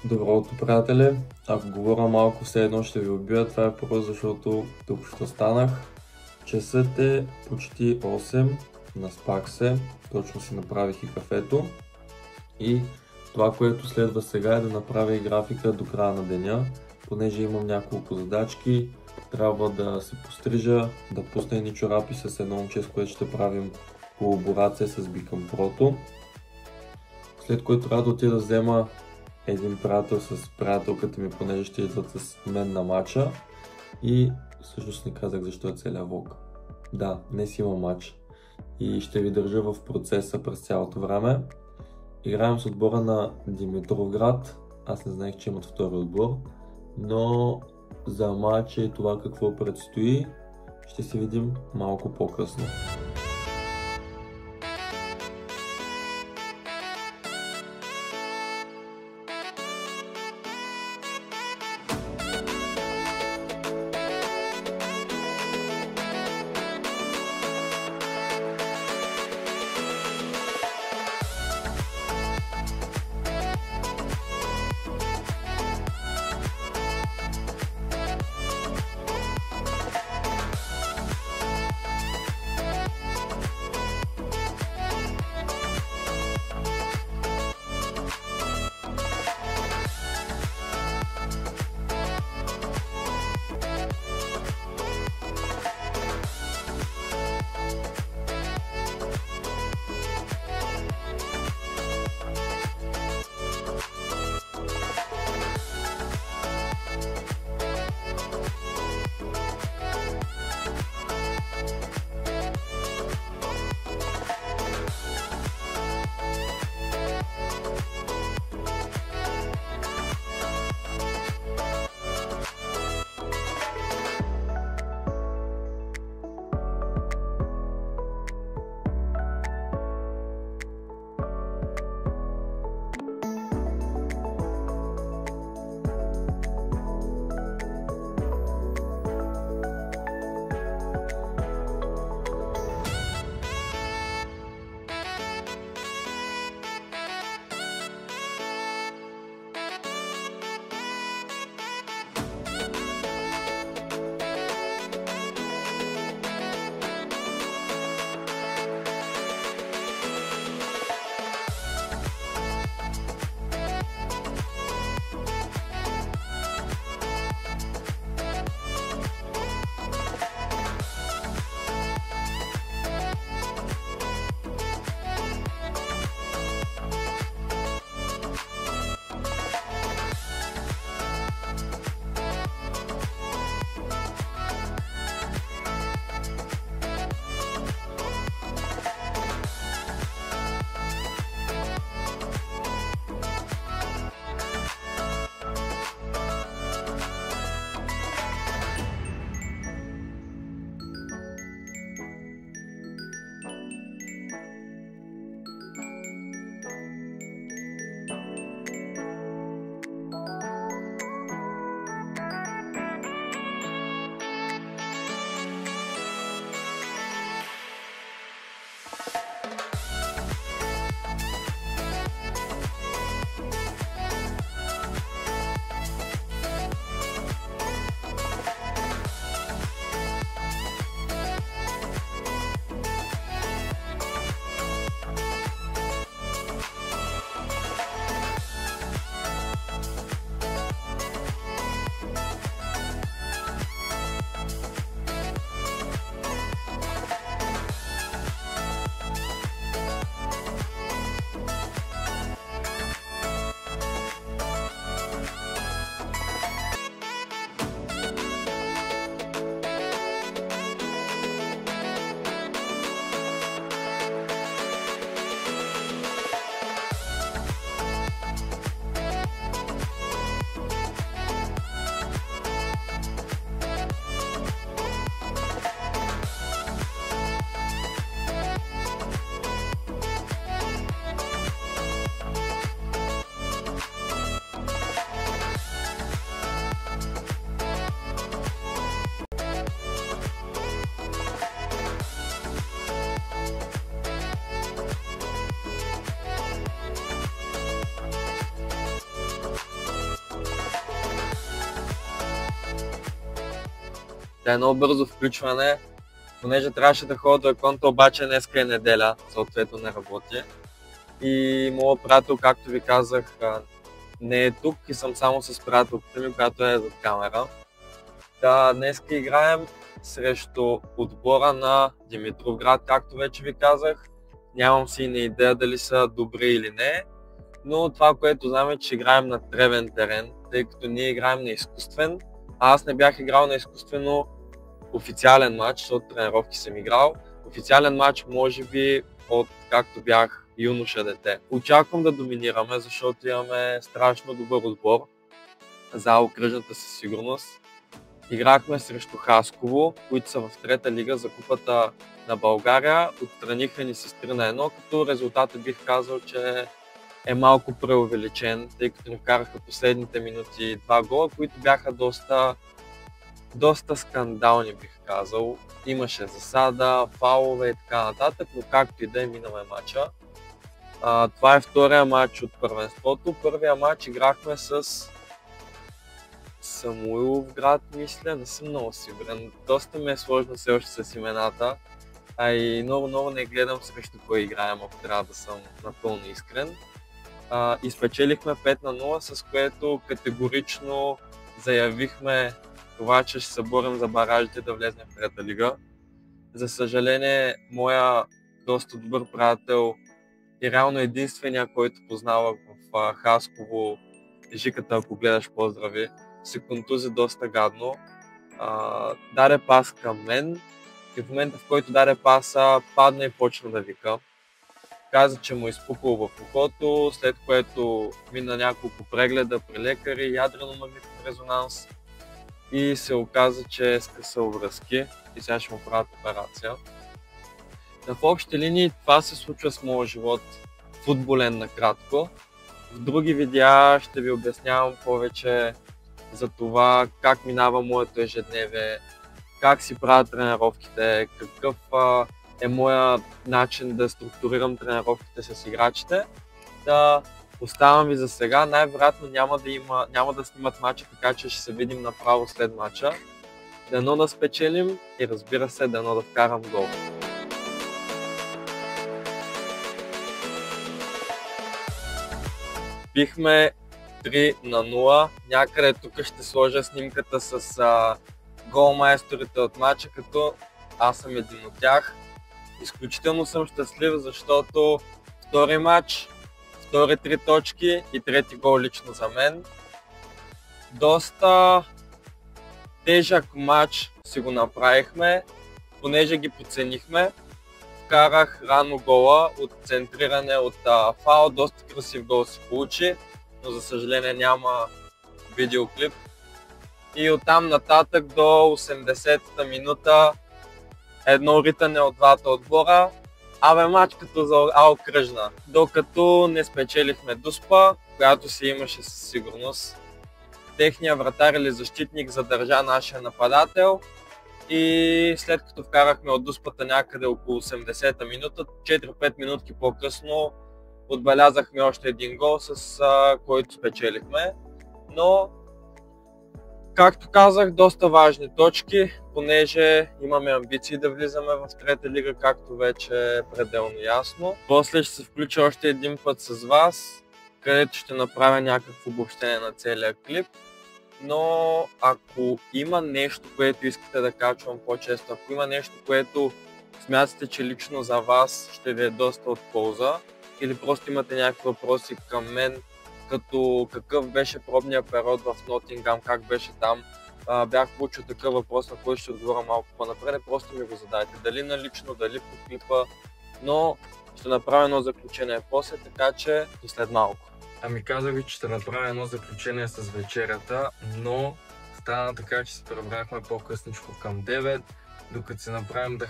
Добро утро, приятели! Ако говоря малко, все едно ще ви убия. Това е просто защото тук ще станах. Часът е почти 8, наспах се, точно си направих и кафето. И това, което следва сега е да направя и графика до края на деня, понеже имам няколко задачки. Трябва да се пострижа, да пусна едни чорапи с едно момче, с което ще правим колаборация с Become Pro. След което трябва да отида да взема един приятел с приятелката ми, понеже ще идват с мен на матча. И всъщност не казах защо е целият влог. Да, днес има матч и ще ви държа в процеса през цялото време. Играем с отбора на Димитровград. Аз не знаех, че имат втори отбор, но за матча и това какво предстои ще се видим малко по-късно. Да е много бързо включване, понеже трябваше да ходя до Еконта, обаче днеска е неделя, съответно не работи. И моят приятел, както ви казах, не е тук и съм само с приятелката ми, която е зад камера. Да, днеска играем срещу отбора на Димитровград, както вече ви казах. Нямам си и идея дали са добри или не, но това, което знам е, че играем на тревен терен, тъй като ние играем на изкуствен. Аз не бях играл на изкуствено официален матч, защото тренировки съм играл. Официален матч може би от както бях юноша дете. Очаквам да доминираме, защото имаме страшно добър отбор за окръжната със сигурност. Играхме срещу Хасково, които са в трета лига за купата на България. Отстраниха ни с 3-1, като резултатът бих казал, че е малко преувеличен, тъй като ни вкараха последните минути 2 гола, които бяха доста скандални, бих казал. Имаше засада, фаулове и така нататък, но както и да е, минаме матча. Това е втория матч от първенството. Първия матч играхме с Самуиловград, мисля, не съм много сигурен. Доста ми е сложно все още с имената, а и много не гледам срещу кой играем, ако трябва да съм напълно искрен. Изпечелихме 5-0, с което категорично заявихме това, че ще се борим за баражите да влезнем в трета лига. За съжаление, моя доста добър приятел и реално единствения, който познавах в Хасково, Жиката, ако гледаш, поздрави, се контузи доста гадно. Даде пас към мен и в момента, в който даде паса, падна и почна да вика. Каза, че му изпукало в ухото, след което мина няколко прегледа при лекари, ядрено-магнитен резонанс и се оказа, че е скъсал връзки и сега ще му правят операция. В общи линии това се случва с моя живот, футболен накратко. В други видеа ще ви обяснявам повече за това как минава моето ежедневие, как си правя тренировките, какъв е моя начин да структурирам тренировките с играчите. Да оставам ви за сега. Най-вероятно няма да снимат матча, така че ще се видим направо след матча. Дано да спечелим и разбира се, дано да вкарам гол. Бихме 3-0. Някъде тук ще сложа снимката с голмайсторите от матча, като аз съм един от тях. Изключително съм щастлив, защото втори матч, втори 3 точки и трети гол лично за мен. Доста тежък матч си го направихме, понеже ги подценихме. Вкарах рано гола от центриране от фаул, доста красив гол се получи, но за съжаление няма видеоклип. И оттам нататък до 80-та минута едно ритане от двата отбора. Матч като за окръжна. Докато не спечелихме Дуспа, която си имаше със сигурност. Техният вратар или защитник задържа нашия нападател. И след като вкарахме от Дуспата някъде около 80-та минута, 4-5 минутки по-късно отбелязахме още един гол, с който спечелихме. Но, както казах, доста важни точки, понеже имаме амбиции да влизаме в трета лига, както вече е пределно ясно. После ще се включа още един път с вас, където ще направя някакво обобщение на целия клип. Но ако има нещо, което искате да качвам по-често, ако има нещо, което смятате, че лично за вас ще ви е доста от полза, или просто имате някакви въпроси към мен, като какъв беше пробният период в Нотингам, как беше там, бях получил такъв въпрос, на който ще отговоря малко по-напред, просто ми го задайте, дали налично, дали по клипа, но ще направя едно заключение после, така че до след малко. Казах ви, че ще направя едно заключение с вечерята, но стана така, че се прибрахме по-късничко към 9, докато се направим да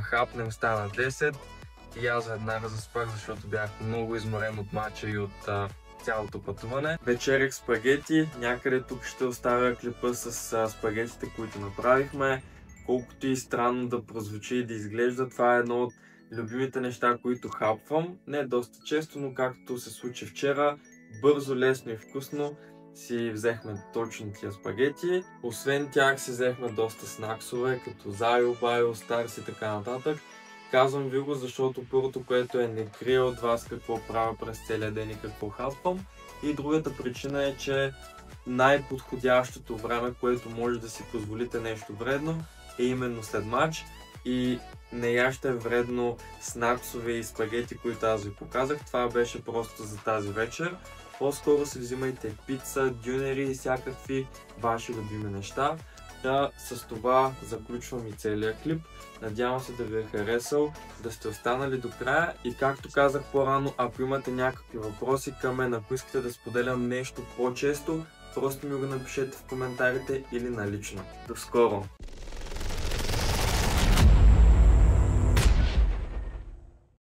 хапнем стана 10 и аз веднага заспах, защото бях много изморен от мача и от цялото пътуване. Вечерях спагети, някъде тук ще оставя клипа с спагетите, които направихме. Колкото и странно да прозвучи и да изглежда, това е едно от любимите неща, които хапвам. Не доста често, но както се случи вчера, бързо, лесно и вкусно. си взехме точно тия спагети. Освен тях си взехме доста снаксове, като Зайо, Байо, Старс и така нататък. Казвам ви го, защото първото, което е, не крия от вас какво правя през целия ден и какво хапвам. И другата причина е, че най-подходящото време, което може да си позволите нещо вредно, е именно след мач. И не яще вредно снаксове и спагети, които аз ви показах. Това беше просто за тази вечер. По-скоро си взимайте пица, дюнери и всякакви ваши любими неща. Да, с това заключвам и целия клип. Надявам се да ви е харесал, да сте останали до края и както казах по-рано, ако имате някакви въпроси към мен, ако искате да споделям нещо по-често, просто ми го напишете в коментарите или налично. До скоро!